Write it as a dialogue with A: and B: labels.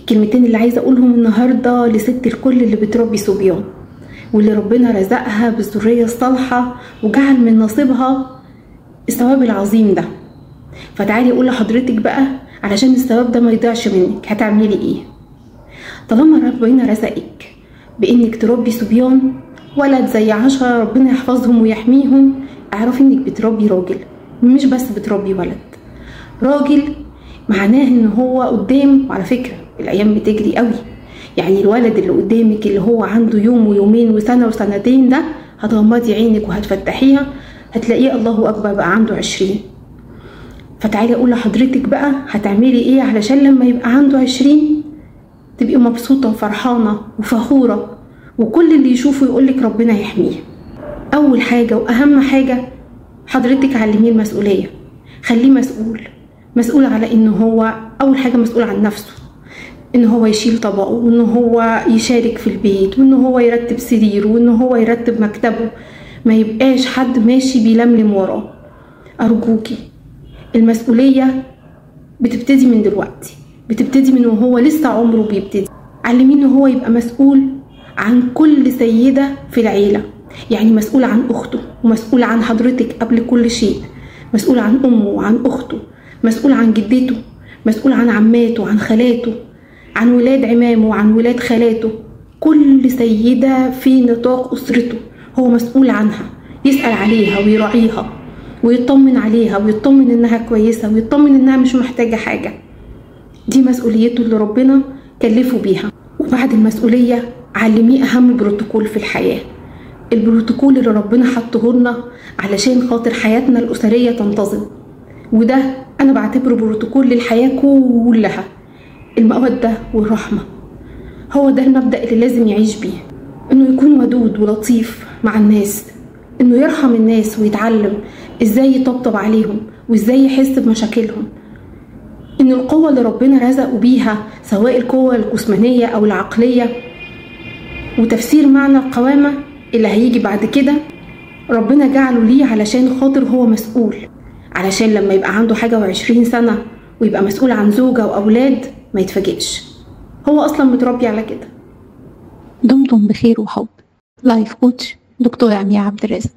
A: الكلمتين اللي عايزة اقولهم النهاردة لست الكل اللي بتربي صبيان، واللي ربنا رزقها بالذرية الصالحة وجعل من نصيبها الثواب العظيم ده. فتعالي اقول لحضرتك بقى علشان الثواب ده ما يضيعش منك هتعملي ايه. طالما ربنا رزقك بانك تربي صبيان ولد زي 10 ربنا يحفظهم ويحميهم، اعرفي انك بتربي راجل، مش بس بتربي ولد. راجل معناه ان هو قدام، وعلى فكرة الايام بتجري قوي، يعني الولد اللي قدامك اللي هو عنده يوم ويومين وسنة وسنتين ده هتغمضي عينك وهتفتحيها هتلاقيه الله اكبر بقى عنده 20. فتعالي اقول لحضرتك بقى هتعملي ايه علشان لما يبقى عنده 20 تبقي مبسوطة وفرحانة وفخورة وكل اللي يشوفه يقولك ربنا يحميه. اول حاجة واهم حاجة حضرتك علميه المسؤولية، خليه مسؤول على انه هو اول حاجة مسؤول عن نفسه، ان هو يشيل طبقه، وان هو يشارك في البيت، وان هو يرتب سريره، وان هو يرتب مكتبه، ما يبقاش حد ماشي بيلملم وراه. ارجوكي المسؤولية بتبتدي من دلوقتي، بتبتدي من وهو لسه عمره بيبتدي. علميه ان هو يبقى مسؤول عن كل سيدة في العيلة، يعني مسؤول عن اخته، ومسؤول عن حضرتك قبل كل شيء، مسؤول عن امه وعن اخته، مسؤول عن جدته، مسؤول عن عماته وعن خالاته، عن ولاد عمامه وعن ولاد خالاته. كل سيدة في نطاق أسرته هو مسؤول عنها، يسأل عليها ويراعيها ويطمن عليها ويطمن انها كويسة ويطمن انها مش محتاجة حاجة. دي مسؤوليته اللي ربنا كلفه بيها. وبعد المسؤولية علميه اهم بروتوكول في الحياة، البروتوكول اللي ربنا حطه لنا علشان خاطر حياتنا الأسرية تنتظم، وده انا بعتبره بروتوكول للحياة كلها، المودة والرحمة. هو ده المبدأ اللي لازم يعيش بيه، انه يكون ودود ولطيف مع الناس، انه يرحم الناس ويتعلم ازاي يطبطب عليهم وازاي يحس بمشاكلهم. ان القوة اللي ربنا رزقه بيها سواء القوة الجسمانية او العقلية، وتفسير معنى القوامة اللي هيجي بعد كده ربنا جعله ليه علشان خاطر هو مسؤول، علشان لما يبقى عنده حاجة و20 سنة ويبقى مسؤول عن زوجة واولاد ما يتفاجئش، هو اصلا متربي على كده.
B: دمتم بخير وحب. لايف كوتش دكتورة أميرة عبد الرازق.